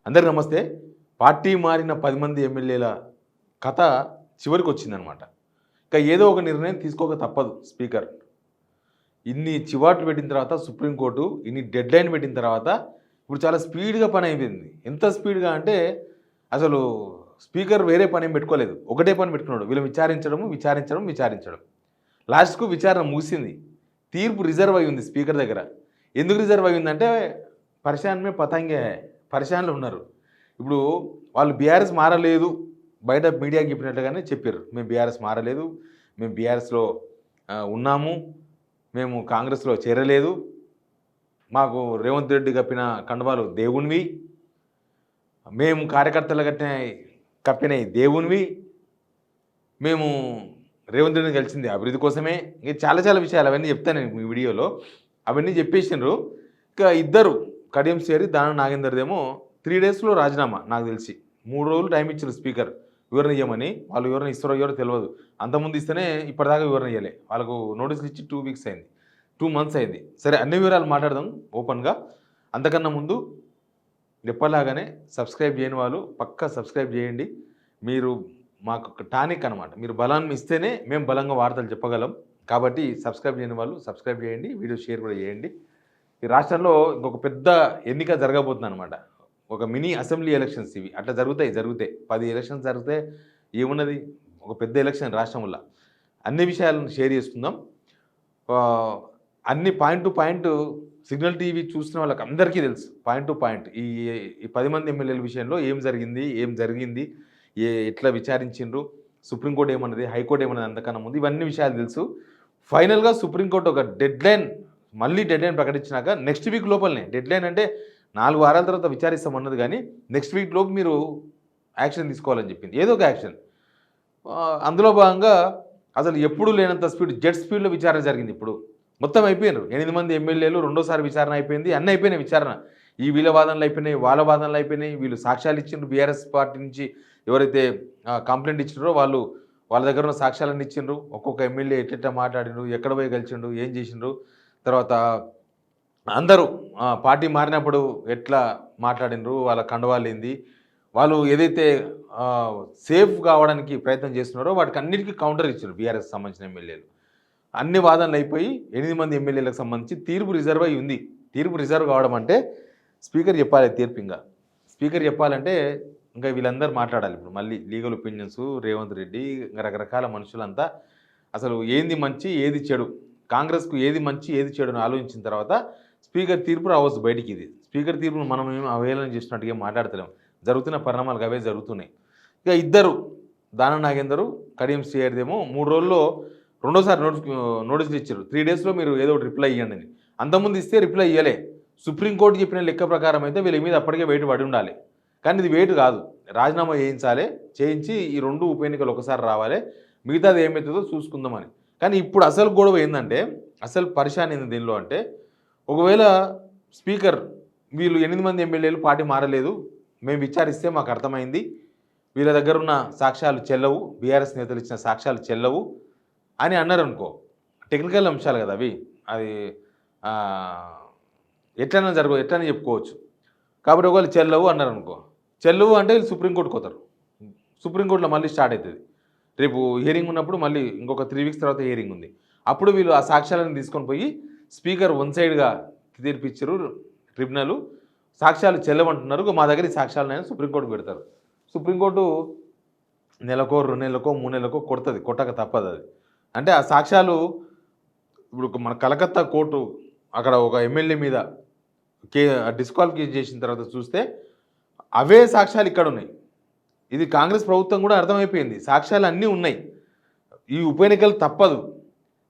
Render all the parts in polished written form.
అందరికీ నమస్తే. పార్టీ మారిన 10 మంది ఎమ్మెల్యేల కథ చివరికొచ్చిందనమాట. ఇక ఏదో ఒక నిర్ణయం తీసుకోక తప్పదు స్పీకర్. ఇన్ని చివాట్లు పెట్టిన తర్వాత సుప్రీంకోర్టు ఇన్ని డెడ్‌లైన్ పెట్టిన తర్వాత ఇప్పుడు చాలా స్పీడ్‌గా పని అయిపోయింది. ఎంత స్పీడ్‌గా అంటే అసలు స్పీకర్ వేరే పనేం పెట్టుకోలేదు. ఒకటే పని పెట్టుకున్నాడు. వీళ్ళని విచారించడం. లాస్ట్‌కు విచారణ ముగిసింది. తీర్పు రిజర్వ్ అయ్యి ఉంది స్పీకర్ దగ్గర. ఎందుకు రిజర్వ్ అయ్యిందంటే పరేషాన్ మే పతంగే హై. పరేషాన్‌లో ఉన్నారు. ఇప్పుడు వాళ్ళు బీఆర్ఎస్ మారలేదు. బయట మీడియాకి చెప్పినట్టుగానే చెప్పారు. మేము బీఆర్ఎస్ మారలేదు. మేము బీఆర్ఎస్‌లో ఉన్నాము. మేము కాంగ్రెస్‌లో చేరలేదు. మాకు రేవంత్ రెడ్డి కప్పిన కండువాలు దేవునివి. మేము కార్యకర్తలు కప్పినయి దేవునివి. మేము రేవంత్ రెడ్డిని కలిసింది అభివృద్ధి కోసమే. ఇంక చాలా విషయాలు అవన్నీ చెప్తాను నేను ఈ వీడియోలో. అవన్నీ చెప్పేసిండ్రు. ఇక ఇద్దరు కడియం శ్రీహరి, దానం నాగేందర్‌దేమో 3 డేస్‌లో రాజీనామా నాకు తెలిసి. 3 రోజులు టైం ఇచ్చారు స్పీకర్ వివరణ ఇవ్వమని. వాళ్ళు వివరణ ఇస్తారో ఇవ్వరో తెలియదు. అంతకుముందు ఇస్తేనే ఇప్పటిదాకా వివరణ ఇవ్వలే. వాళ్ళకు నోటీసులు ఇచ్చి 2 వీక్స్ అయింది. 2 మంత్స్ అయింది. సరే, అన్ని వివరాలు మాట్లాడదాం ఓపెన్‌గా. అంతకన్నా ముందు ఎప్పటిలాగానే సబ్స్క్రైబ్ చేయని వాళ్ళు పక్కా సబ్స్క్రైబ్ చేయండి. మీరు మాకు ఒక టానిక్ అనమాట. మీరు బలాన్ని ఇస్తేనే మేము బలంగా వార్తలు చెప్పగలం. కాబట్టి సబ్స్క్రైబ్ చేయని వాళ్ళు సబ్స్క్రైబ్ చేయండి. వీడియో షేర్ కూడా చేయండి. ఈ రాష్ట్రంలో ఇంకొక పెద్ద ఎన్నిక జరగబోతుంది అనమాట. ఒక మినీ అసెంబ్లీ ఎలక్షన్స్ ఇవి. అట్లా జరుగుతాయి. 10 ఎలక్షన్స్ జరిగితే ఏమున్నది, ఒక పెద్ద ఎలక్షన్ రాష్ట్రంలో. అన్ని విషయాలను షేర్ చేసుకుందాం. అన్ని point to point signal TV చూసిన వాళ్ళకి అందరికీ తెలుసు. పాయింట్ టు పాయింట్ ఈ 10 మంది ఎమ్మెల్యేల విషయంలో ఏం జరిగింది, ఎట్లా విచారించిండ్రు, సుప్రీంకోర్టు ఏమన్నది, హైకోర్టు ఏమన్నది, అంతకన్నా ముందు ఇవన్నీ విషయాలు తెలుసు. ఫైనల్గా సుప్రీంకోర్టు ఒక డెడ్లైన్ ప్రకటించినాక నెక్స్ట్ వీక్ లోపలనే, డెడ్లైన్ అంటే 4 వారాల తర్వాత విచారిస్తామన్నది, కానీ నెక్స్ట్ వీక్ లోపు మీరు యాక్షన్ తీసుకోవాలని చెప్పింది. ఏదో ఒక యాక్షన్. అందులో భాగంగా అసలు ఎప్పుడు లేనంత జెట్ స్పీడ్లో విచారణ జరిగింది. ఇప్పుడు మొత్తం అయిపోయినారు. 8 మంది ఎమ్మెల్యేలు, రెండోసారి విచారణ అయిపోయింది. అన్నీ అయిపోయినాయి విచారణ. ఈ వీళ్ళ వాదనలు అయిపోయినాయి, వాళ్ళ వాదనలు అయిపోయినాయి. వీళ్ళు సాక్ష్యాలు ఇచ్చిండ్రు. బీఆర్ఎస్ పార్టీ నుంచి ఎవరైతే కంప్లైంట్ ఇచ్చిండ్రో వాళ్ళ దగ్గర ఉన్న సాక్ష్యాలను ఇచ్చిండ్రు. ఒక్కొక్క ఎమ్మెల్యే ఎట్లా మాట్లాడిండ్రు, ఎక్కడ పోయి కలిసిండ్రు, ఏం చేసిండ్రు, తర్వాత అందరూ పార్టీ మారినప్పుడు ఎట్లా మాట్లాడినరు, వాళ్ళ కండువాలు ఏంది, వాళ్ళు ఏదైతే సేఫ్ కావడానికి ప్రయత్నం చేస్తున్నారో వాటికి అన్నిటికీ కౌంటర్ ఇచ్చారు బీఆర్ఎస్ సంబంధించిన ఎమ్మెల్యేలు. అన్ని వాదనలు అయిపోయి 8 మంది ఎమ్మెల్యేలకు సంబంధించి తీర్పు రిజర్వ్ అయి ఉంది. తీర్పు రిజర్వ్ కావడం అంటే స్పీకర్ చెప్పాలి తీర్పు. స్పీకర్ చెప్పాలంటే ఇంకా వీళ్ళందరూ మాట్లాడాలి. ఇప్పుడు మళ్ళీ లీగల్ ఒపీనియన్స్, రేవంత్ రెడ్డి, రకరకాల మనుషులంతా అసలు ఏంది మంచి ఏది చెడు, కాంగ్రెస్కు ఏది మంచి ఏది చెడు అని ఆలోచించిన తర్వాత స్పీకర్ తీర్పు రావచ్చు బయటికి. ఇది స్పీకర్ తీర్పును మనం ఏం అవహేళన చేసినట్టుగా మాట్లాడతలేం. జరుగుతున్న పరిణామాలు అవే జరుగుతున్నాయి. ఇక ఇద్దరు దానం నాగేందర్, కడియం శ్రీహరిదేమో 3 రోజుల్లో రెండోసారి నోటీసులు ఇచ్చారు. 3 డేస్లో మీరు ఏదో ఒకటి రిప్లై ఇవ్వండి అని. అంతకుముందు ఇస్తే రిప్లై ఇవ్వలే. సుప్రీంకోర్టు చెప్పిన లెక్క ప్రకారం అయితే వీళ్ళ మీద అప్పటికే వెయిట్ పడి ఉండాలి. కానీ ఇది వెయిట్ కాదు. రాజీనామా చేయించి ఈ 2 ఉప ఎన్నికలు ఒకసారి రావాలి, మిగతాది ఏమవుతుందో చూసుకుందామని. కానీ ఇప్పుడు అసలు గొడవ ఏంటంటే, అసలు పరిశాన్ ఏంది దీనిలో అంటే, ఒకవేళ స్పీకర్ వీళ్ళు 8 మంది ఎమ్మెల్యేలు పార్టీ మారలేదు, మేము విచారిస్తే మాకు అర్థమైంది, వీళ్ళ దగ్గర ఉన్న సాక్ష్యాలు చెల్లవు, బీఆర్ఎస్ నేతలు ఇచ్చిన సాక్ష్యాలు చెల్లవు అని అన్నారనుకో, టెక్నికల్ అంశాలు కదా అవి, అది ఎట్లైనా చెప్పుకోవచ్చు. కాబట్టి ఒకవేళ చెల్లవు అన్నారనుకో, చెల్లవు అంటే వీళ్ళు సుప్రీంకోర్టుకు పోతారు. సుప్రీంకోర్టులో మళ్ళీ స్టార్ట్ అవుతుంది. రేపు హియరింగ్ ఉన్నప్పుడు మళ్ళీ ఇంకొక 3 వీక్స్ తర్వాత హియరింగ్ ఉంది. అప్పుడు వీళ్ళు ఆ సాక్ష్యాలను తీసుకొని పోయి స్పీకర్ వన్ సైడ్గా తీర్పిచ్చారు. ట్రిబ్యునల్ సాక్ష్యాలు చెల్లవంటున్నారు, మా దగ్గర ఈ సాక్ష్యాలను సుప్రీంకోర్టుకు పెడతారు. సుప్రీంకోర్టు నెలకో 2 నెలలకో 3 నెలలకో కొడుతుంది, కొట్టక తప్పదు అది. అంటే ఆ సాక్ష్యాలు ఇప్పుడు మన కలకత్తా కోర్టు అక్కడ ఒక ఎమ్మెల్యే మీద డిస్క్వాలిఫై చేసిన తర్వాత చూస్తే అవే సాక్ష్యాలు ఇక్కడ ఉన్నాయి. ఇది కాంగ్రెస్ ప్రభుత్వం కూడా అర్థమైపోయింది. సాక్ష్యాలు అన్నీ ఉన్నాయి, ఈ ఉప ఎన్నికలు తప్పదు.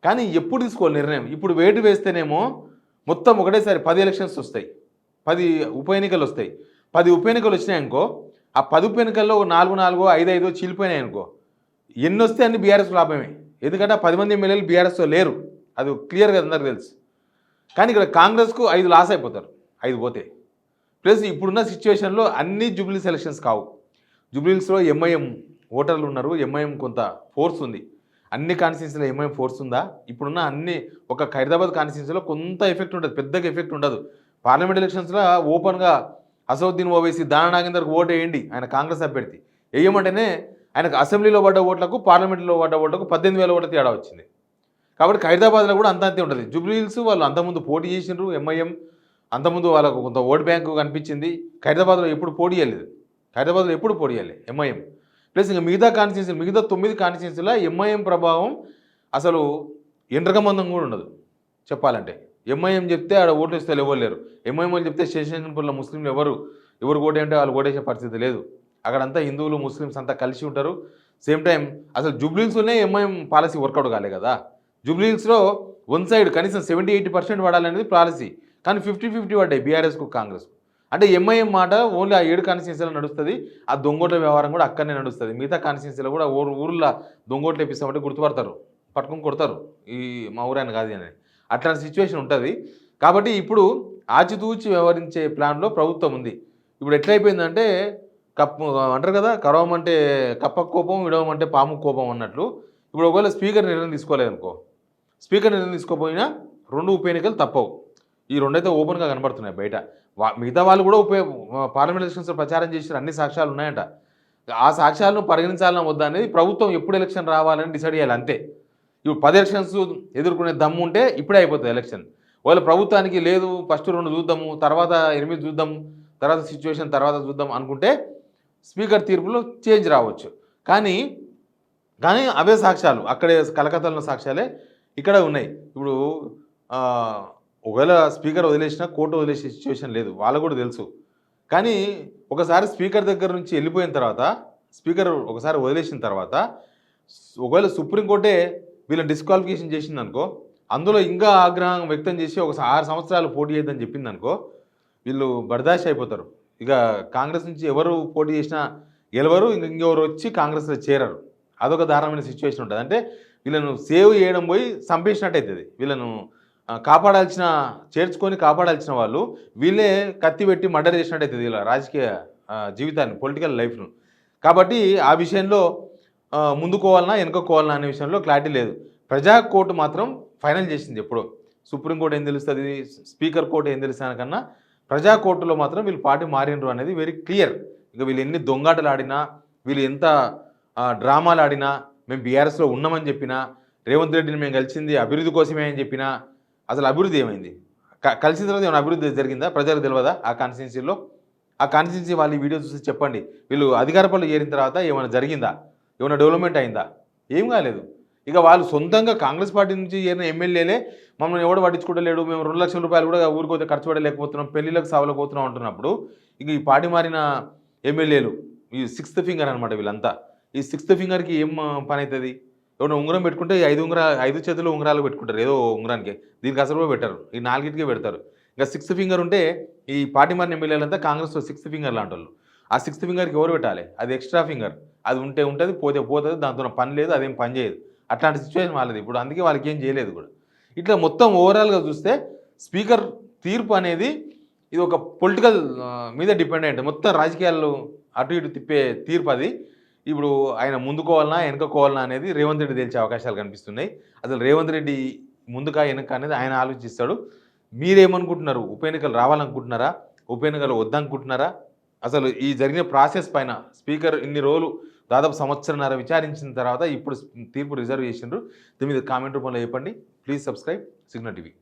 కానీ ఎప్పుడు తీసుకోవాలి నిర్ణయం? ఇప్పుడు వేటు వేస్తేనేమో మొత్తం ఒకటేసారి 10 ఎలక్షన్స్ వస్తాయి, 10 ఉప ఎన్నికలు వస్తాయి. 10 ఉప ఎన్నికలు వచ్చినాయనుకో, ఆ 10 ఉప ఎన్నికల్లో 4 5 చీలిపోయినాయి అనుకో, ఎన్ని వస్తే అన్ని బీఆర్ఎస్ లాభమే. ఎందుకంటే ఆ 10 మంది ఎమ్మెల్యేలు బీఆర్ఎస్లో లేరు, అది క్లియర్గా అందరికీ తెలుసు. కానీ ఇక్కడ కాంగ్రెస్కు 5 లాస్ అయిపోతారు, 5 పోతే. ప్లస్ ఇప్పుడున్న సిచ్యువేషన్లో అన్ని జూబ్లీస్ ఎలక్షన్స్ కావు. జూబ్లీస్లో ఎంఐఎం ఓటర్లు ఉన్నారు, ఎంఐఎం కొంత ఫోర్స్ ఉంది. అన్ని కాన్స్టిట్యూన్సీలో ఎంఐఎం ఫోర్స్ ఉందా? ఇప్పుడున్న ఒక ఖైరదాబాద్ కాన్స్టిట్యూన్సీలో కొంత ఎఫెక్ట్ ఉంటుంది, పెద్దగా ఎఫెక్ట్ ఉండదు. పార్లమెంట్ ఎలక్షన్స్లో ఓపెన్గా అసదుద్దీన్ ఓవైసీ దానా నాగేందర్కి ఓటు వేయండి, ఆయన కాంగ్రెస్ అభ్యర్థి. వేయమంటేనే ఆయనకు అసెంబ్లీలో పడ్డ ఓట్లకు పార్లమెంట్లో పడ్డ ఓట్లకు 18,000 ఓట్ల తేడా వచ్చింది. కాబట్టి హైదరాబాద్లో కూడా అంతే ఉంటుంది. జూబ్లీహిల్స్ వాళ్ళు అంతకుముందు పోటీ చేసిండ్రు, ఎంఐఎం అంతకుముందు వాళ్ళకు కొంత ఓటు బ్యాంకు కనిపించింది. హైదరాబాద్లో ఎప్పుడు పోటీ చేయలేదు, ఎంఐఎం. ప్లస్ ఇంకా మిగతా కాన్స్టిట్యున్సీలు, మిగతా 9 కాన్స్టిట్యున్సీలో ఎంఐఎం ప్రభావం అసలు ఎండ్రకమందం కూడా ఉండదు చెప్పాలంటే. ఎంఐఎం చెప్తే ఆడ ఓట్లు ఇస్తే ఎవరు లేరు. ఎంఐఎం వాళ్ళు చెప్తే శేషన్పూర్లో ముస్లింలు ఎవరు ఓటే అంటే వాళ్ళు ఓటేసే పరిస్థితి లేదు. అక్కడంతా హిందువులు ముస్లిమ్స్ అంతా కలిసి ఉంటారు. సేమ్ టైం అసలు జూబ్లీహిల్స్లోనే ఎంఐఎం పాలసీ వర్కౌట్ కాలే కదా. జూబ్లీహిల్స్లో వన్ సైడ్ కనీసం 70-80% వాడాలనేది పాలసీ, కానీ 50-50 పడ్డాయి బీఆర్ఎస్కు కాంగ్రెస్కు. అంటే ఎంఐఎం మాట ఓన్లీ ఆ 7 కాన్స్టిట్యున్సీలో నడుస్తుంది. ఆ దొంగోట్ల వ్యవహారం కూడా అక్కడనే నడుస్తుంది. మిగతా కాన్స్టిట్యున్సీలో కూడా ఊర్లో దొంగోట్లు వేపిస్తామంటే గుర్తుపడతారు, పట్టుకుని కొడతారు, ఈ మా ఊరాయన కాదు అని. అట్లాంటి సిచ్యువేషన్ ఉంటుంది. కాబట్టి ఇప్పుడు ఆచితూచి వ్యవహరించే ప్లాన్లో ప్రభుత్వం ఉంది. ఇప్పుడు ఎట్లయిపోయిందంటే అంటారు కదా, కరవమంటే కప్ప కోపం, విడవమంటే పాము కోపం అన్నట్లు. ఇప్పుడు ఒకవేళ స్పీకర్ నిర్ణయం తీసుకోలేదనుకో, స్పీకర్ నిర్ణయం తీసుకోపోయినా 2 ఉప ఎన్నికలు తప్పవు. ఈ రెండైతే ఓపెన్గా కనబడుతున్నాయి బయట. మిగతా వాళ్ళు కూడా పార్లమెంట్ ఎలక్షన్స్లో ప్రచారం చేసిన అన్ని సాక్ష్యాలు ఉన్నాయంట. ఆ సాక్ష్యాలను పరిగణించాలన్నా వద్దా అనేది ప్రభుత్వం ఎప్పుడు ఎలక్షన్ రావాలని డిసైడ్ చేయాలి అంతే. ఇప్పుడు 10 ఎలక్షన్స్ ఎదుర్కొనే దమ్ము ఉంటే ఇప్పుడే అయిపోతుంది ఎలక్షన్. ఒకవేళ ప్రభుత్వానికి లేదు ఫస్ట్ 2 చూద్దాము, తర్వాత 8 చూద్దాం, తర్వాత సిచ్యువేషన్ తర్వాత చూద్దాం అనుకుంటే స్పీకర్ తీర్పులో చేంజ్ రావచ్చు. కానీ అవే సాక్ష్యాలు అక్కడే కలకత్తాలో సాక్ష్యాలే ఇక్కడ ఉన్నాయి. ఇప్పుడు ఒకవేళ స్పీకర్ వదిలేసినా కోర్టు వదిలేసే సిచ్యువేషన్ లేదు, వాళ్ళకు కూడా తెలుసు. కానీ ఒకసారి స్పీకర్ దగ్గర నుంచి వెళ్ళిపోయిన తర్వాత, స్పీకర్ ఒకసారి వదిలేసిన తర్వాత ఒకవేళ సుప్రీంకోర్టే వీళ్ళని డిస్క్వాలిఫికేషన్ చేసిందనుకో, అందులో ఇంకా ఆగ్రహం వ్యక్తం చేసి ఒక 6 సంవత్సరాలు పోటీ చేయొద్దని చెప్పిందనుకో, వీళ్ళు బర్దాష్ అయిపోతారు. ఇక కాంగ్రెస్ నుంచి ఎవరు పోటీ చేసినా గెలవరు, ఇంకెవరు వచ్చి కాంగ్రెస్లో చేరరు. అదొక దారుణమైన సిచ్యువేషన్ ఉంటుంది. అంటే వీళ్ళను సేవ్ చేయడం పోయి చంపేసినట్టు అవుతుంది. వీళ్ళను చేర్చుకొని కాపాడాల్సిన వాళ్ళు వీళ్ళే కత్తి పెట్టి మర్డర్ చేసినట్టు అవుతుంది వీళ్ళ రాజకీయ జీవితాన్ని, పొలిటికల్ లైఫ్ను. కాబట్టి ఆ విషయంలో ముందుకోవాలన్నా వెనుకోవాలన్నా అనే విషయంలో క్లారిటీ లేదు. ప్రజా కోర్టు మాత్రం ఫైనల్ చేసింది ఎప్పుడో. సుప్రీంకోర్టు ఏం తెలుస్తుంది, స్పీకర్ కోర్టు ఏం తెలుస్తాను కన్నా ప్రజా కోర్టులో మాత్రం వీళ్ళు పార్టీ మారినరు అనేది వెరీ క్లియర్. ఇక వీళ్ళు ఎన్ని దొంగాటలు ఆడినా, వీళ్ళు ఎంత డ్రామాలు ఆడినా, మేము బీఆర్ఎస్లో ఉన్నామని చెప్పినా, రేవంత్ రెడ్డిని మేము కలిసింది అభివృద్ధి కోసమే అని చెప్పినా, అసలు అభివృద్ధి ఏమైంది? కలిసిన తర్వాత ఏమైనా అభివృద్ధి జరిగిందా? ప్రజలకు తెలియదా? ఆ కాన్స్టిట్యున్సీలో వాళ్ళు ఈ వీడియో చూసి చెప్పండి. వీళ్ళు అధికార పనులు చేరిన తర్వాత ఏమైనా జరిగిందా? ఏమైనా డెవలప్మెంట్ అయిందా? ఏం కాలేదు. ఇక వాళ్ళు సొంతంగా కాంగ్రెస్ పార్టీ నుంచి చేరిన ఎమ్మెల్యేలే మమ్మల్ని ఎవడు పట్టించుకోవట్లేడు, మేము 2 లక్షల రూపాయలు కూడా ఊరికోతే ఖర్చు పడలేకపోతున్నాం, పెళ్లిళ్ళకి సావులకు పోతున్నాం అంటున్నప్పుడు, ఇక ఈ పార్టీ మారిన ఎమ్మెల్యేలు ఈ 6th ఫింగర్ అనమాట వీళ్ళంతా. ఈ 6th ఫింగర్కి ఏం పని అవుతుంది? ఎవరైనా ఉంగరం పెట్టుకుంటే 5 చేతులు ఉంగరాలు పెట్టుకుంటారు ఏదో ఉంగరానికి, దీనికి అసలు కూడా పెట్టారు, ఈ 4కే పెడతారు. ఇంకా 6th ఫింగర్ ఉంటే ఈ పార్టీ మారిన ఎమ్మెల్యేలంతా కాంగ్రెస్లో 6th ఫింగర్ లాంటి వాళ్ళు. ఆ 6th ఫింగర్కి ఎవరు పెట్టాలి? అది ఎక్స్ట్రా ఫింగర్. అది ఉంటే ఉంటుంది, పోతే పోతుంది, దాంతో పని లేదు, అదేం పని చేయదు. అట్లాంటి సిచ్యువేషన్ వాళ్ళది ఇప్పుడు. అందుకే వాళ్ళకి ఏం చేయలేదు కూడా. ఇట్లా మొత్తం ఓవరాల్గా చూస్తే స్పీకర్ తీర్పు అనేది ఇది ఒక పొలిటికల్ మీద డిపెండెంట్. మొత్తం రాజకీయాల్లో అటు ఇటు తిప్పే తీర్పు అది. ఇప్పుడు ఆయన ముందుకోవాలన్నా వెనకపోవాలన్నా అనేది రేవంత్ రెడ్డి తెలిసే అవకాశాలు కనిపిస్తున్నాయి. అసలు రేవంత్ రెడ్డి ముందుకా వెనక అనేది ఆయన ఆలోచిస్తాడు. మీరేమనుకుంటున్నారు? ఉప ఎన్నికలు రావాలనుకుంటున్నారా? ఉప ఎన్నికలు వద్దనుకుంటున్నారా? అసలు ఈ జరిగిన ప్రాసెస్ పైన స్పీకర్ ఇన్ని రోజులు దాదాపు సంవత్సరన్నర విచారించిన తర్వాత ఇప్పుడు తీర్పు రిజర్వ్ చేసిండ్రు. దీని మీద కామెంట్ రూపంలో చెప్పండి. Please subscribe signal TV.